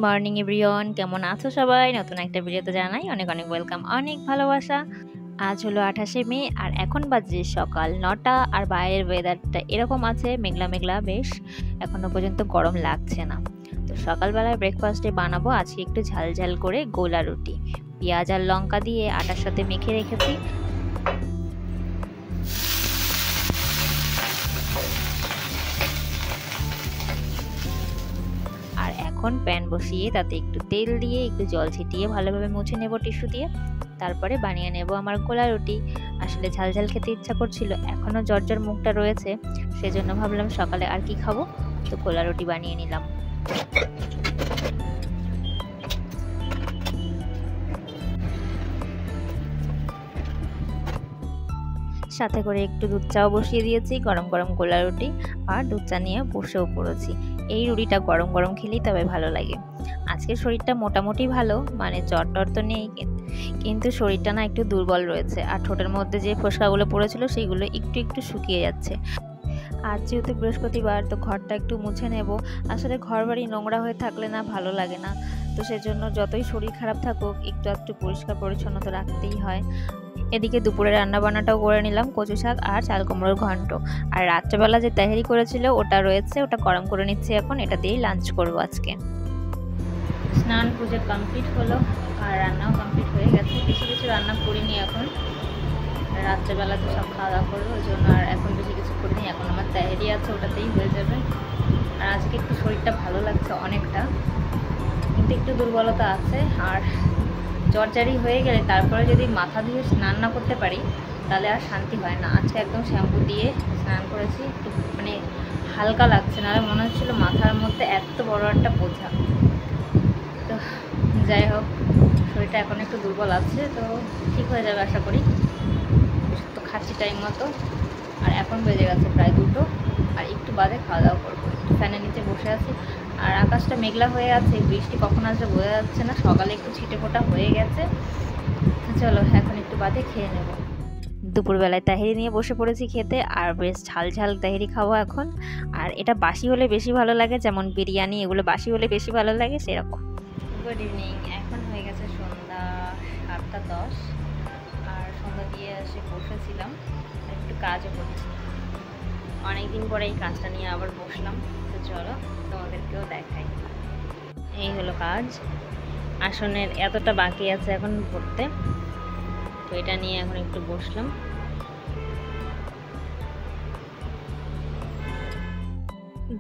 Morning everyone, কেমন আছো সবাই? নতুন একটা ভিডিওতে জানাই অনেক অনেক ওয়েলকাম, অনেক ভালোবাসা। আজ হলো 28শে মে আর এখন বাজে সকাল 9টা আর বাইরের ওয়েদারটা এরকম আছে, মেঘলা মেঘলা, বেশ এখনো পর্যন্ত গরম লাগছে না। তো সকালবেলায় ব্রেকফাস্টে বানাবো আজকে একটু ঝাল ঝাল করে গোলা রুটি, পেঁয়াজ আর লঙ্কা দিয়ে আটার সাথে মেখে রেখেছি। আর এখন প্যান বসিয়ে তাতে একটু তেল দিয়ে একটু জল ছিটিয়ে ভালোভাবে মুছে নেব টিস্যু দিয়ে। তারপরে বানিয়ে নেব আমার গোলা রুটি। আসলে ঝাল ঝাল খেতে ইচ্ছা করছিল, এখনও জ্বর মুখটা রয়েছে, সেজন্য ভাবলাম সকালে আর কি খাবো, তো গোলা রুটি বানিয়ে নিলাম। সাথে করে একটু দুধ চাও বসিয়ে দিয়েছি, গরম গরম গোলা রুটি আর দুধ চা নিয়ে বসেও পড়েছি। এই রুটিটা গরম গরম খেলেই তবে ভালো লাগে। আজকের শরীরটা মোটামুটি ভালো, মানে জ্বর টর তো নেই, কিন্তু শরীরটা না একটু দুর্বল রয়েছে। আর ঠোঁটের মধ্যে যে ফোসকাগুলো পড়েছিল সেইগুলো একটু একটু শুকিয়ে যাচ্ছে। আজ যেহেতু বৃহস্পতিবার, তো ঘরটা একটু মুছে নেব। আসলে ঘর বাড়ি নোংরা হয়ে থাকলে না ভালো লাগে না, তো সেজন্য যতই শরীর খারাপ থাকুক একটু একটু পরিষ্কার পরিচ্ছন্ন তো রাখতেই হয়। এদিকে দুপুরে রান্না বান্নাটাও করে নিলাম, কচু শাক আর চাল কুমড়োর ঘন্ট। আর রাত্রেবেলা যে তাহেরি করেছিল ওটা রয়েছে, ওটা গরম করে নিচ্ছি এখন, এটা দিয়েই লাঞ্চ করব আজকে। স্নান পুজো কমপ্লিট হলো আর রান্নাও কমপ্লিট হয়ে গেছে। বেশি কিছু রান্না করিনি এখন, রাত্রেবেলা তো সব খাওয়া দাওয়া করবো, ওই জন্য আর এখন বেশি কিছু করিনি। এখন আমার তাহেরি আছে, ওটাতেই হয়ে যাবে। আর আজকে একটু শরীরটা ভালো লাগছে অনেকটা, কিন্তু একটু দুর্বলতা আছে। আর জ্বরজারি হয়ে গেলে তারপরে যদি মাথা দিয়ে স্নান না করতে পারি তাহলে আর শান্তি হয় না। আজকে একদম শ্যাম্পু দিয়ে স্নান করেছি, একটু মানে হালকা লাগছে, নাহলে মনে হচ্ছিলো মাথার মধ্যে এত বড় একটা বোঝা। তো যাই হোক, শরীরটা এখন একটু দুর্বল আছে, তো ঠিক হয়ে যাবে আশা করি। ওষুধ তো খাচ্ছি টাইম মতো। আর এখন বেজে গেছে প্রায় 2টো, আর একটু বাদে খাওয়া দাওয়া করবো। একটু ফ্যানের নিচে বসে আছি, আর আকাশটা মেঘলা হয়ে আছে, বৃষ্টি কখন আসবে বোঝা যাচ্ছে না। সকালে একটু ছিটে ফোটা হয়ে গেছে। চলো এখন একটু বাদে খেয়ে নেব। দুপুরবেলায় তাহেরি নিয়ে বসে পড়েছি খেতে, আর বেশ ঝাল ঝাল তাহেরি খাবো এখন। আর এটা বাসি হলে বেশি ভালো লাগে, যেমন বিরিয়ানি এগুলো বাসি হলে বেশি ভালো লাগে সেরকম। গুড ইভিনিং, এখন হয়ে গেছে সন্ধ্যা 7:10, আর সন্ধ্যা দিয়ে এসে বসেছিলাম, একটু কাজও করছি। অনেকদিন পরে এই কাজটা নিয়ে আবার বসলাম, তো চলো তোমাদেরকেও দেখাই। এই হলো কাজ, আসনের এতটা বাকি আছে এখন করতে, তো এটা নিয়ে এখন একটু বসলাম।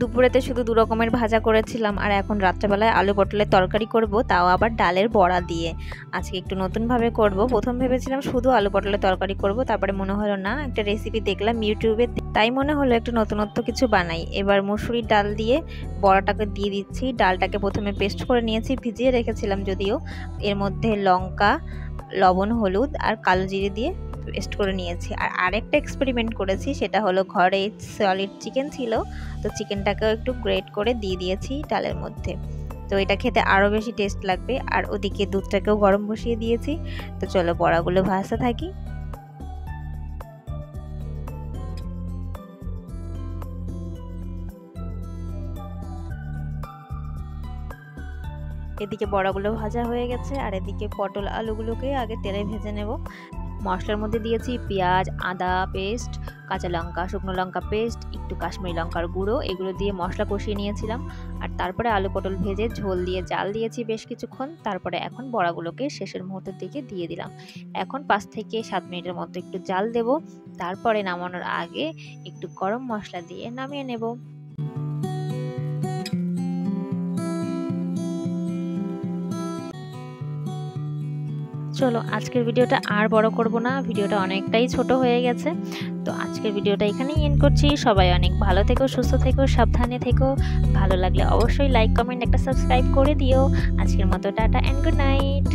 দুপুরেতে শুধু 2 রকমের ভাজা করেছিলাম, আর এখন রাত্রেবেলায় আলু পটলের তরকারি করব, তাও আবার ডালের বড়া দিয়ে। আজকে একটু নতুনভাবে করব। প্রথম ভেবেছিলাম শুধু আলু পটলের তরকারি করব, তারপরে মনে হলো না, একটা রেসিপি দেখলাম ইউটিউবে, তাই মনে হলো একটু নতুনত্ব কিছু বানাই। এবার মুসুরির ডাল দিয়ে বড়াটাকে দিয়ে দিচ্ছি। ডালটাকে প্রথমে পেস্ট করে নিয়েছি, ভিজিয়ে রেখেছিলাম যদিও। এর মধ্যে লঙ্কা, লবণ, হলুদ আর কালো জিরে দিয়ে পেস্ট করে নিয়েছি। আর আরেকটা এক্সপেরিমেন্ট করেছি, সেটা হলো ঘরে সলিড চিকেন ছিল, তো চিকেনটাকেও একটু গ্রেট করে দিয়ে দিয়েছি ডালের মধ্যে, তো এটা খেতে আরও বেশি টেস্ট লাগবে। আর ওদিকে দুধটাকেও গরম বসিয়ে দিয়েছি। তো চলো বড়াগুলো ভাজতে থাকি। এদিকে বড়াগুলো ভাজা হয়ে গেছে, আর এদিকে পটল আলুগুলোকে আগে তেলে ভেজে নেব। মশলার মধ্যে দিয়েছি পেঁয়াজ, আদা পেস্ট, কাঁচা লঙ্কা, শুকনো লঙ্কা পেস্ট, একটু কাশ্মীরি লঙ্কার গুঁড়ো, এগুলো দিয়ে মশলা কষিয়ে নিয়েছিলাম। আর তারপরে আলু পটল ভেজে ঝোল দিয়ে জাল দিয়েছি বেশ কিছুক্ষণ। তারপরে এখন বড়াগুলোকে শেষের মুহূর্তের দিকে দিয়ে দিলাম। এখন 5 থেকে 7 মিনিটের মতো একটু জাল দেব, তারপরে নামানোর আগে একটু গরম মশলা দিয়ে নামিয়ে নেব। চলো আজকের ভিডিওটা আর বড় করব না, ভিডিওটা অনেকটাই ছোট হয়ে গেছে, তো আজকের ভিডিওটা এখানেই এন্ড করছি। সবাই অনেক ভালো থেকো, সুস্থ থেকো, সাবধানে থেকো। ভালো লাগলে অবশ্যই লাইক, কমেন্ট, একটা সাবস্ক্রাইব করে দিও। আজকের মতো টাটা এন্ড গুড নাইট।